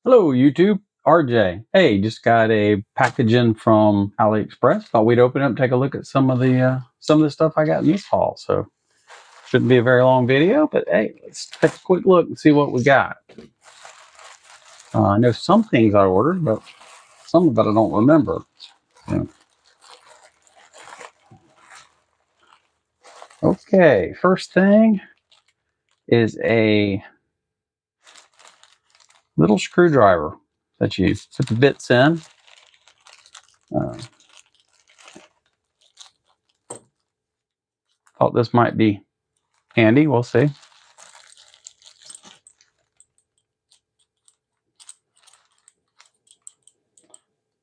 Hello, YouTube. RJ. Hey, just got a package in from AliExpress. Thought we'd open it up, take a look at some of the stuff I got in this haul. So shouldn't be a very long video, but hey, let's take a quick look and see what we got. I know some things I ordered, but some of it I don't remember. So, okay, first thing is a little screwdriver that you put the bits in. Uh, Thought this might be handy. We'll see.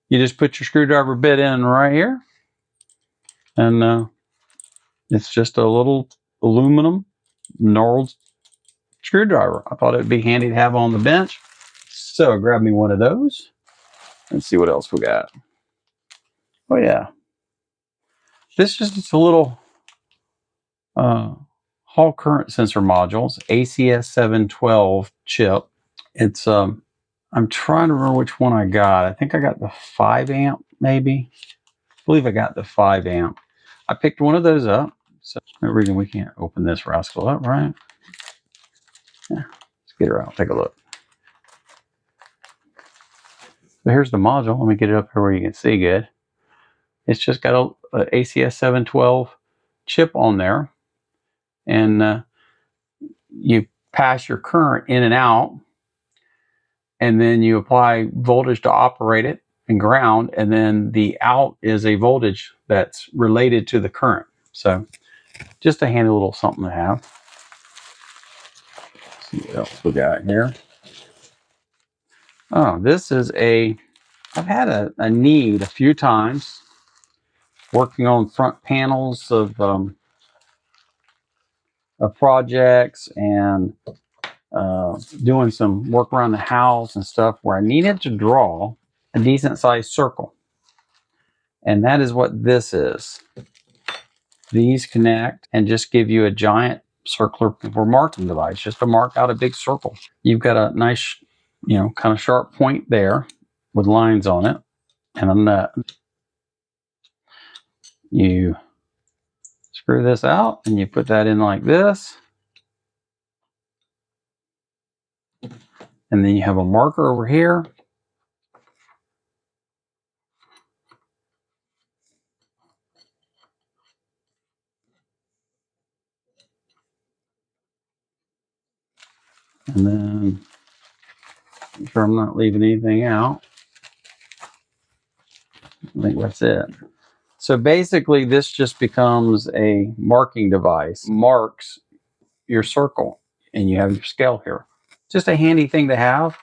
You just put your screwdriver bit in right here, and it's just a little aluminum knurled screwdriver. I thought it'd be handy to have on the bench, so I grabbed me one of those. Let's see what else we got. Oh yeah, this is just a little Hall current sensor modules, ACS712 chip. It's I'm trying to remember which one I got. I think I got the 5 amp, maybe. I believe I got the 5 amp. I picked one of those up. So no reason we can't open this rascal up, right? Yeah, let's get her out. Take a look. So here's the module. Let me get it up here where you can see good. It's just got a ACS712 chip on there, and you pass your current in and out, and then you apply voltage to operate it and ground, and then the out is a voltage that's related to the current. So just a handy little something to have. Let's see what else we got here. Oh, this is I've had a need a few times working on front panels of projects and doing some work around the house and stuff where I needed to draw a decent sized circle. And that is what this is. These connect and just give you a giant circular marking device, just to mark out a big circle. You've got a nice, kind of sharp point there with lines on it and a nut. You screw this out and you put that in like this. And then you have a marker over here. And then, make sure I'm not leaving anything out. I think that's it. So basically, this just becomes a marking device. Marks your circle, and you have your scale here. Just a handy thing to have.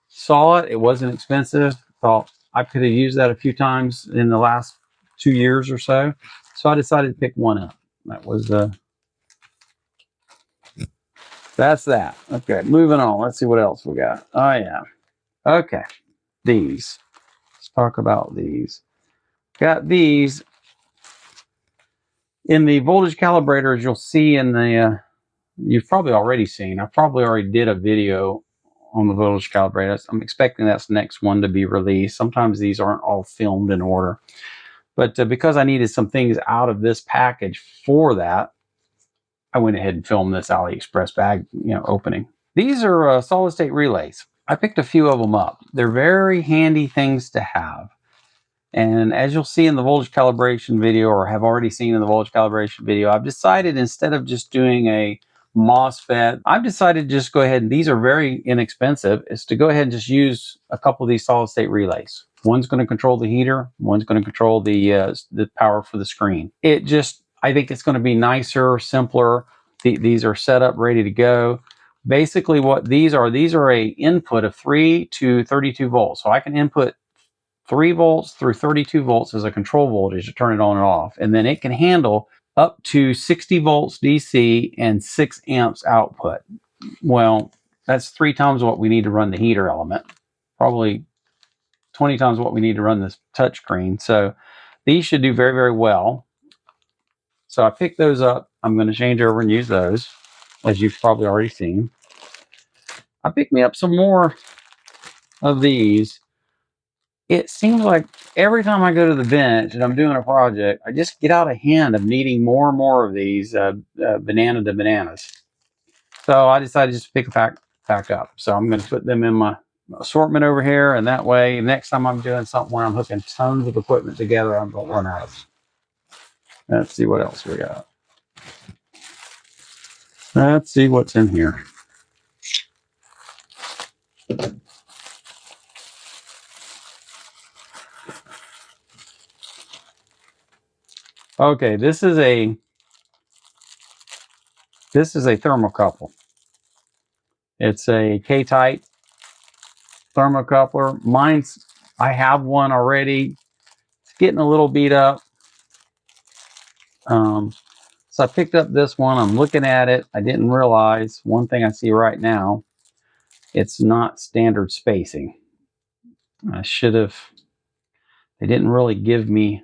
Saw it. It wasn't expensive. Thought I could have used that a few times in the last 2 years or so. So I decided to pick one up. That was that's that. Okay, moving on. Let's see what else we got. Oh yeah. Okay, these. Let's talk about these. Got these in the voltage calibrators. You'll see in the you've probably already seen. I probably already did a video on the voltage calibrators. I'm expecting that's the next one to be released. Sometimes these aren't all filmed in order, but because I needed some things out of this package for that, I went ahead and filmed this AliExpress bag, opening. These are solid state relays. I picked a few of them up. They're very handy things to have. And as you'll see in the voltage calibration video, or have already seen in the voltage calibration video, I've decided instead of just doing a MOSFET, I've decided to just go ahead, and these are very inexpensive, is to go ahead and just use a couple of these solid state relays. One's going to control the heater, one's going to control the power for the screen. I think it's going to be nicer, simpler. These are set up, ready to go. Basically what these are a input of 3 to 32 volts. So I can input 3 volts through 32 volts as a control voltage to turn it on and off. And then it can handle up to 60 volts DC and 6 amps output. Well, that's 3 times what we need to run the heater element. Probably 20 times what we need to run this touchscreen. So these should do very, very well. So I picked those up. I'm going to change over and use those, as you've probably already seen. I picked me up some more of these, it seems like every time I go to the bench and I'm doing a project, I just get out of hand of needing more and more of these banana to bananas. So I decided just to pick a pack up. So I'm going to put them in my assortment over here, and that way, next time I'm doing something where I'm hooking tons of equipment together, I'm going to run out of. Let's see what else we got. Let's see what's in here. Okay, this is a thermocouple. It's a K-type thermocoupler. I have one already. It's getting a little beat up. So I picked up this one. I'm looking at it. I didn't realize one thing I see right now. It's not standard spacing. I should have. They didn't really give me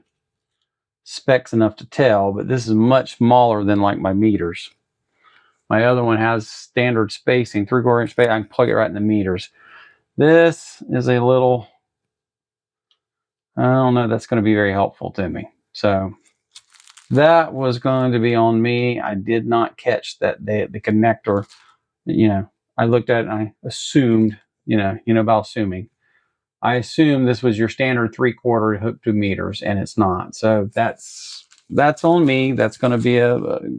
specs enough to tell, but this is much smaller than like my meters. My other one has standard spacing, 3/4 inch space. I can plug it right in the meters. This is a little, I don't know, that's going to be very helpful to me. So that was going to be on me. I did not catch that the connector, I looked at it and I assumed, about assuming. I assumed this was your standard 3/4 hook to meters, and it's not. So that's on me. That's going to be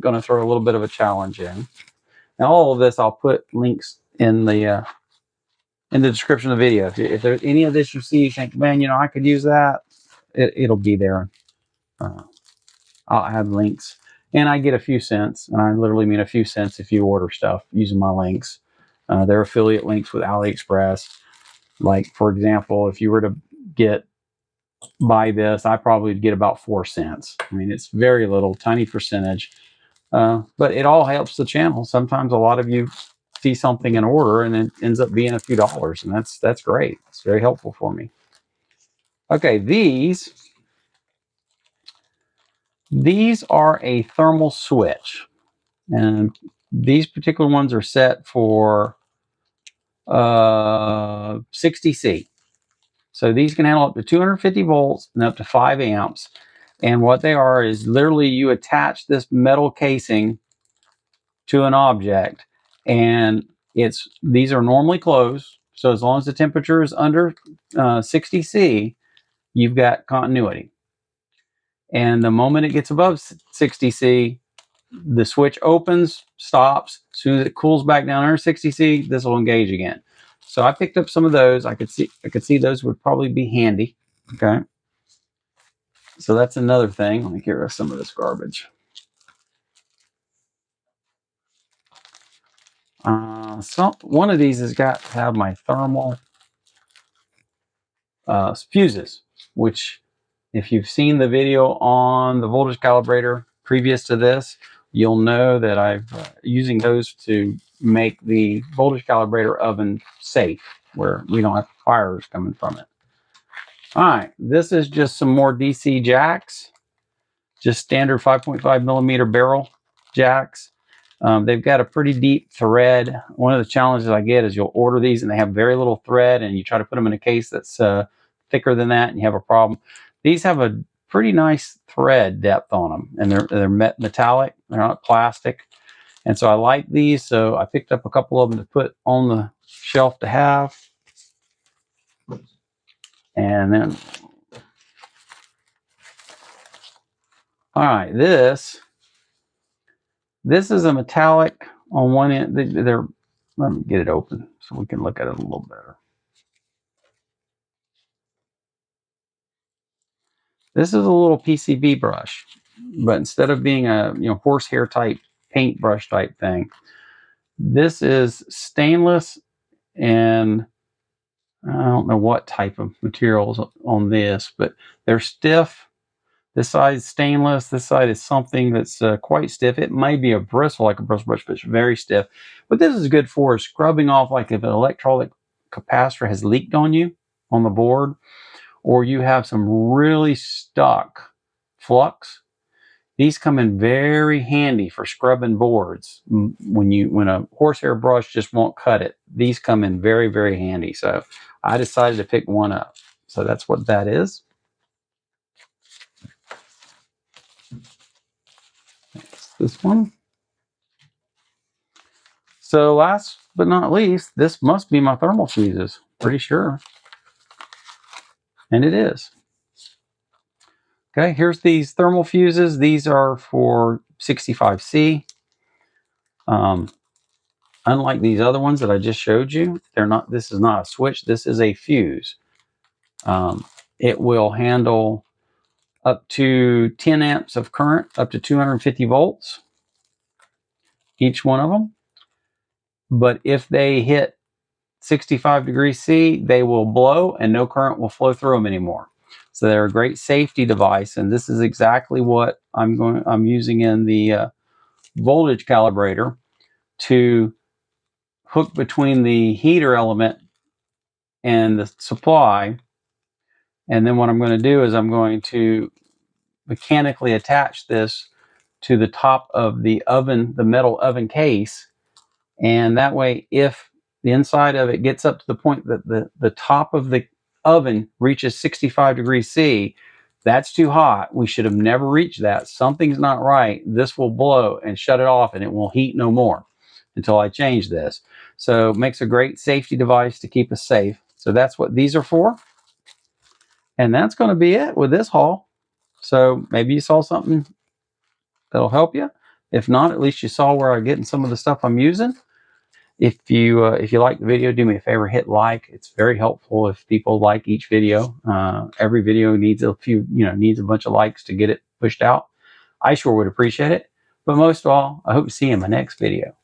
going to throw a little bit of a challenge in. Now all of this, I'll put links in the description of the video. If there's any of this you see, you think, man, I could use that, it'll be there. I'll add links, and I get a few cents, and I literally mean a few cents if you order stuff using my links. They're affiliate links with AliExpress. Like, for example, if you were to buy this, I probably would get about 4 cents. I mean, it's very little, tiny percentage, but it all helps the channel. Sometimes a lot of you see something in order and it ends up being a few dollars, and that's great. It's very helpful for me. Okay, these are a thermal switch, and these particular ones are set for 60C. So these can handle up to 250 volts and up to 5 amps. And what they are is literally you attach this metal casing to an object, and these are normally closed. So as long as the temperature is under 60C, you've got continuity. And the moment it gets above 60C, the switch opens, stops. As soon as it cools back down under 60C, this will engage again. So I picked up some of those. I could see those would probably be handy. Okay. So that's another thing. Let me get rid of some of this garbage. One of these has got to have my thermal fuses, which, if you've seen the video on the voltage calibrator previous to this, you'll know that I've using those to make the voltage calibrator oven safe, where we don't have fires coming from it. All right, this is just some more DC jacks, just standard 5.5 millimeter barrel jacks. They've got a pretty deep thread. One of the challenges I get is you'll order these and they have very little thread, and you try to put them in a case that's thicker than that, and you have a problem. These have a pretty nice thread depth on them, and they're metallic. They're not plastic, and so I like these. So I picked up a couple of them to put on the shelf to have, and then. All right, this is a metallic on one end. Let me get it open so we can look at it a little better. This is a little PCB brush, but instead of being a horsehair type paintbrush type thing, this is stainless, and I don't know what type of materials on this, but they're stiff. This side is stainless. This side is something that's quite stiff. It may be a bristle like a bristle brush, but it's very stiff. What this is good for is scrubbing off, like if an electrolytic capacitor has leaked on you on the board, or you have some really stuck flux. These come in very handy for scrubbing boards. When a horsehair brush just won't cut it, these come in very, very handy. So I decided to pick one up. So that's what that is. This one. So last but not least, this must be my thermal fuses. Pretty sure. And it is. Okay, here's these thermal fuses. These are for 65C. Unlike these other ones that I just showed you, they're not. This is not a switch. This is a fuse. It will handle up to 10 amps of current, up to 250 volts, each one of them. But if they hit 65 degrees C, they will blow and no current will flow through them anymore. So they're a great safety device, and this is exactly what I'm using in the voltage calibrator to hook between the heater element and the supply. And then what I'm going to do is I'm going to mechanically attach this to the top of the oven, the metal oven case. And that way, if the inside of it gets up to the point that the top of the oven reaches 65 degrees C, that's too hot. We should have never reached that. Something's not right. This will blow and shut it off, and it will heat no more until I change this. So it makes a great safety device to keep us safe. So that's what these are for. And that's going to be it with this haul. So maybe you saw something that'll help you. If not, at least you saw where I'm getting some of the stuff I'm using. If you like the video, do me a favor, hit like. It's very helpful if people like each video. Every video needs needs a bunch of likes to get it pushed out. I sure would appreciate it. But most of all, I hope to see you in my next video.